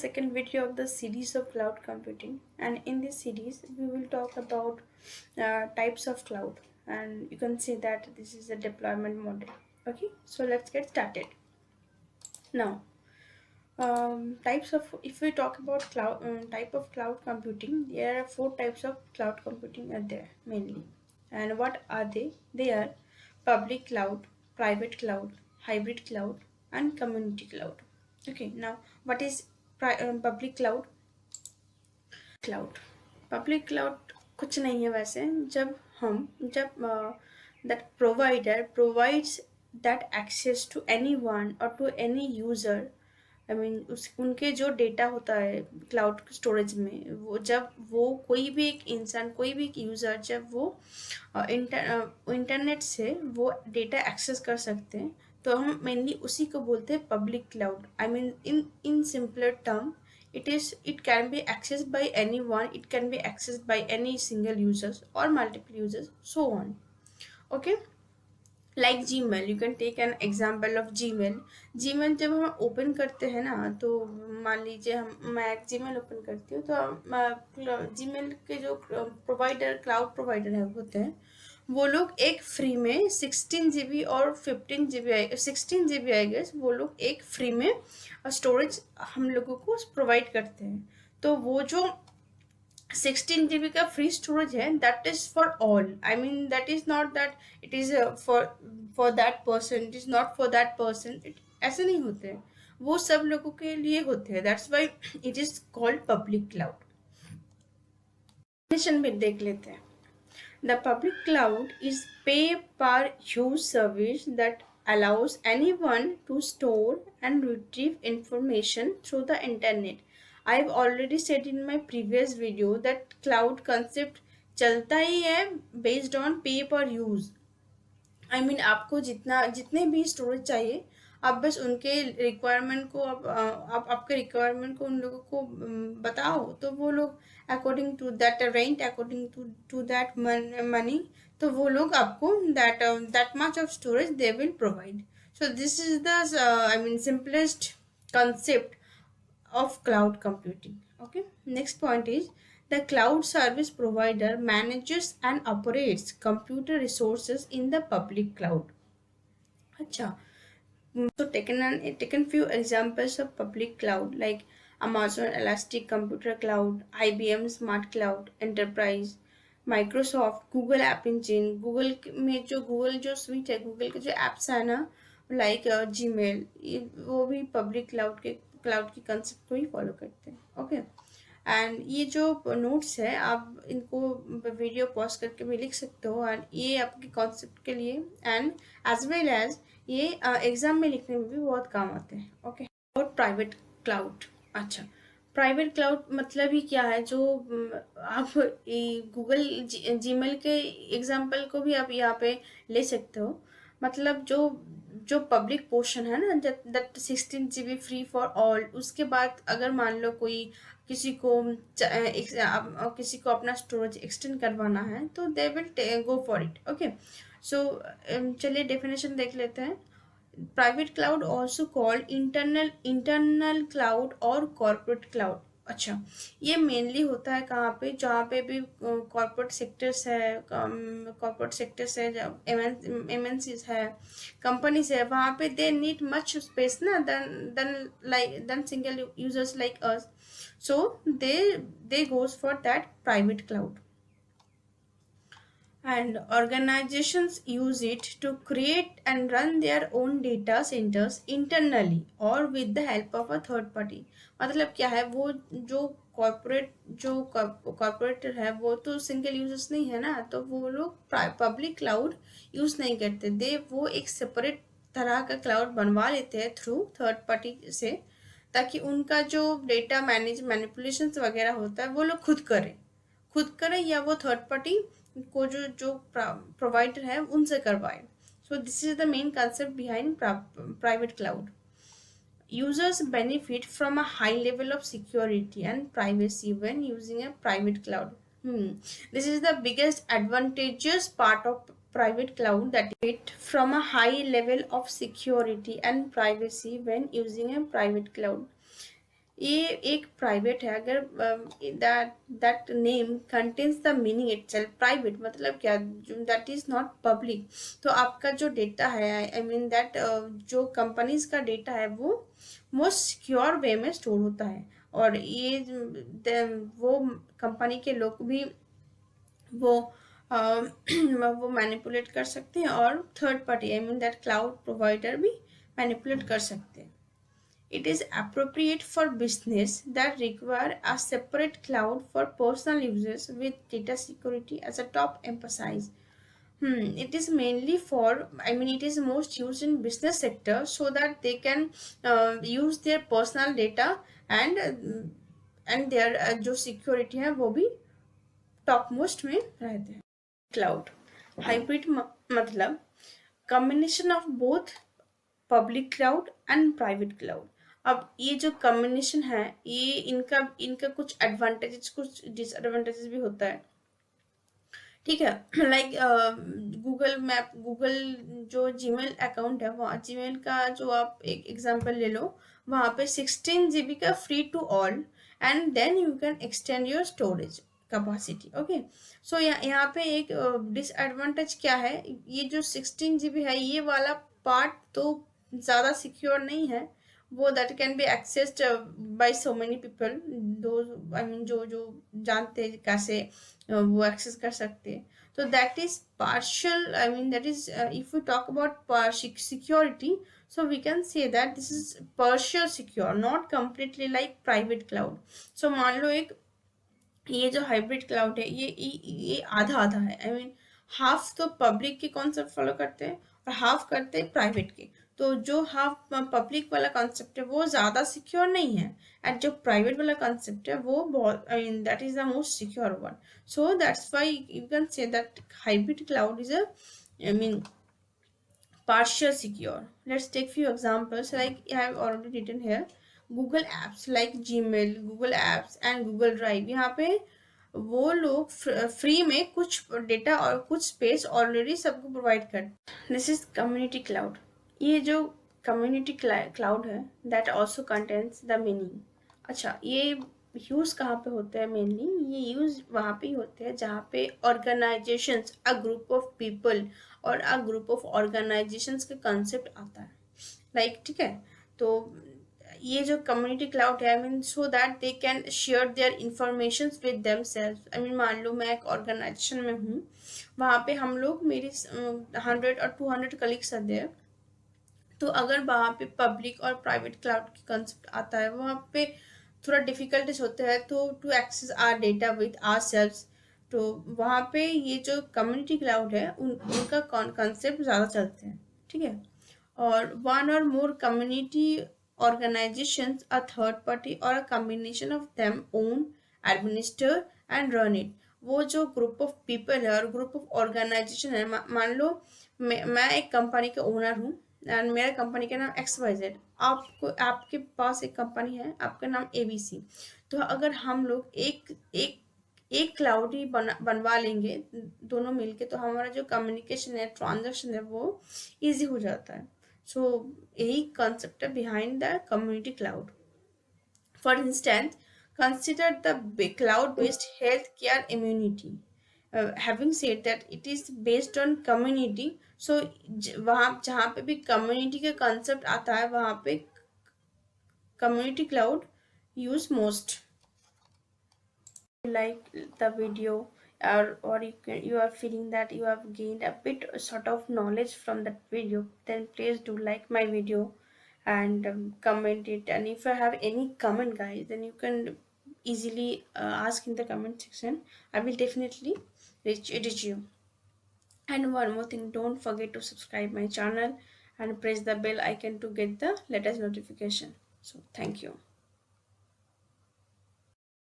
second video of the series of cloud computing, and in this series we will talk about types of cloud, and you can see that this is a deployment model. Okay, so let's get started now. Types of If we talk about cloud type of cloud computing, there are four types of cloud computing are there mainly. And what are they? They are public cloud, private cloud, hybrid cloud, and community cloud. Okay, now what is public cloud? Cloud public cloud कुछ नहीं है वैसे, जब that provider provides that access to anyone और to any user. I mean उस उनके जो data होता है क्लाउड स्टोरेज में, वो जब वो कोई भी एक इंसान, कोई भी एक यूज़र, जब वो इंटरनेट से वो डेटा एक्सेस कर सकते हैं, तो हम मेनली उसी को बोलते हैं public cloud. I mean in simpler term, it can be accessed by anyone, it can be accessed by any single users or multiple users, so on. Okay, like Gmail, you can take an example of Gmail जब हम open करते हैं ना, तो मान लीजिए मैं एक Gmail ओपन करती हूँ, तो Gmail के जो क्लाउड प्रोवाइडर है होते हैं, वो लोग एक फ्री में 16 GB और 15 GB, 16 GB आई गेस, वो लोग एक फ्री में स्टोरेज हम लोगों को प्रोवाइड करते हैं। तो वो जो 16 GB का फ्री स्टोरेज है, that is for all. I mean that is not that it is for that person, it is not for that person, ऐसे नहीं होते हैं, वो सब लोगों के लिए होते हैं। That's why it is called public cloud. Definition भी देख लेते हैं। The public cloud is pay-per-use service that allows anyone to store and retrieve information through the internet. I've already said in my previous video that cloud concept चलता ही है based on pay-per-use. I mean आपको जितने भी storage चाहिए, आप बस उनके requirement को आप आपके रिक्वायरमेंट को उन लोगों को बताओ, तो वो लोग according to that rent, according to that money, तो वो लोग आपको that much of storage they will provide. So this is the I mean simplest concept of cloud computing. Okay, next point is the cloud service provider manages and operates computer resources in the public cloud. Acha. So taken few examples of public cloud like Amazon Elastic Computer Cloud, IBM Smart Cloud Enterprise, Microsoft, Google App Engine, Google में जो Google जो suite है, Google के जो apps है ना, like Gmail, वो भी public cloud की concept को ही follow करते हैं. Okay. एंड ये जो नोट्स है, आप इनको वीडियो पॉज करके भी लिख सकते हो, एंड ये आपके कॉन्सेप्ट के लिए एंड एज वेल एज ये एग्जाम में लिखने में भी बहुत काम आते हैं। ओके, और प्राइवेट क्लाउड। अच्छा, प्राइवेट क्लाउड मतलब ही क्या है? जो आप गूगल जीमेल के एग्जाम्पल को भी आप यहाँ पे ले सकते हो। मतलब जो पब्लिक पोर्शन है ना, that 16 GB free for all, उसके बाद अगर मान लो कोई किसी को अपना स्टोरेज एक्सटेंड करवाना है, तो they will go for it. Okay, so चलिए डेफिनेशन देख लेते हैं। Private cloud also called internal cloud और कॉर्पोरेट क्लाउड। अच्छा, ये मेनली होता है कहाँ पे? जहाँ पे भी कॉर्पोरेट सेक्टर्स है, MNCs है, कंपनीज है, वहाँ पे दे नीड मच स्पेस ना than single users like us, so they goes for that private cloud. And organizations use it to create and run their own data centers internally or with the help of a third party. मतलब क्या है? वो जो corporator है, वो तो single users नहीं है ना, तो वो लोग पब्लिक क्लाउड यूज नहीं करते, वो एक सेपरेट तरह का क्लाउड बनवा लेते हैं थ्रू थर्ड पार्टी से, ताकि उनका जो डेटा मैनिपुलेशंस वगैरह होता है वो लोग खुद करें या वो थर्ड पार्टी को जो प्रोवाइडर है उनसे करवाए. सो this is the main concept behind private cloud. Users benefit from a high level of security and privacy when using a private cloud. This is the biggest advantageous part of private cloud, that it from a high level of security and privacy when using a private cloud. ये एक private है, अगर that name contains the meaning itself private, मतलब क्या, that is not public. तो आपका जो data है, आई मीन दैट जो कंपनीज का डेटा है वो मोस्ट सिक्योर वे में स्टोर होता है, और ये वो कंपनी के लोग भी वो वो मैनिपुलेट कर सकते हैं, और third party I mean that cloud provider भी मैनिपुलेट कर सकते हैं। It is appropriate for business that require a separate cloud for personal users with data security as a top emphasis. It is mainly for, I mean, it is most used in business sector so that they can use their personal data, and their जो security है वो भी top most में रहते हैं। Cloud hybrid मतलब combination of both public cloud and private cloud. अब ये जो कम्बिनेशन है, ये इनका इनका कुछ एडवांटेजेस कुछ डिसएडवांटेजेस भी होता है, ठीक है। लाइक गूगल मैप, गूगल जो जीमेल अकाउंट है, वहाँ जीमेल का जो आप एक एग्जांपल ले लो, वहाँ पे 16 GB का free to all, and then you can extend your storage capacity. Okay, so यहाँ पे एक डिसएडवांटेज क्या है, ये जो 16 GB है, ये वाला पार्ट तो ज़्यादा सिक्योर नहीं है, वो that can be accessed by so many people, though I mean जो जो जानते हैं कैसे वो एक्सेस कर सकते हैं। तो that is partial, I mean that is if you talk about security, so we can say that this is partial secure, not completely like private cloud. So मान लो एक ये जो हाइब्रिड क्लाउड है, ये आधा आधा है, आई मीन हाफ तो पब्लिक के कॉन्सेप्ट फॉलो करते हैं और हाफ करते हैं प्राइवेट के। तो जो हाफ पब्लिक वाला कॉन्सेप्ट है वो ज़्यादा सिक्योर नहीं है, एंड जो प्राइवेट वाला कॉन्सेप्ट है वो बहुत, I mean that is the most secure one. So that's why you can say that hybrid cloud is a, I mean, partial secure. Let's take few examples like I have already written here. Google apps like Gmail, Google apps and Google Drive, यहाँ पे वो लोग free में कुछ data और कुछ space already सबको provide कर। This is community cloud. ये जो कम्युनिटी क्लाउड है, that also contains the meaning. अच्छा, ये यूज़ कहाँ पे होते हैं मेनली, ये यूज़ वहाँ पे ही होते हैं जहाँ पे organisations, a group of people और अ ग्रुप ऑफ ऑर्गेनाइजेशंस का कंसेप्ट आता है, लाइक, ठीक है। तो ये जो कम्युनिटी क्लाउड है, I mean so that they can share their information with them self. I mean मान लो मैं एक ऑर्गेनाइजेशन में हूँ, वहाँ पे हम लोग मेरी 100 और 200 कलीग्स आते हैं, तो अगर वहाँ पे पब्लिक और प्राइवेट क्लाउड की कंसेप्ट आता है, वहाँ पे थोड़ा डिफिकल्टीज होते हैं तो to access our data with our self. तो वहाँ पे ये जो कम्युनिटी क्लाउड है उनका कंसेप्ट ज़्यादा चलते हैं, ठीक है। और वन और मोर community organizations, a third party or a combination of them own, administer and run it। वो जो ग्रुप ऑफ पीपल है और ग्रुप ऑफ ऑर्गेनाइजेशन है, मान लो मैं एक कंपनी का ओनर हूँ एंड मेरा कंपनी का नाम XYZ, आपको आपके पास एक कंपनी है, आपका नाम ABC। तो अगर हम लोग एक एक एक क्लाउड ही बनवा लेंगे दोनों मिलके, तो हमारा जो कम्युनिकेशन है, ट्रांजैक्शन है, वो इजी हो जाता है। सो यही concept behind the community cloud. For instance, consider the cloud-based healthcare immunity. Having said that it is based on community, so वहाँ जहाँ पे भी community का concept आता है, वहाँ पे community cloud use most. Like the video, or you are feeling that you have gained a bit sort of knowledge from that video, then please do like my video and comment it. And if you have any comment, guys, then you can easily ask in the comment section. I will definitely reach you. And one more thing, don't forget to subscribe my channel and press the bell icon to get the latest notification. So thank you.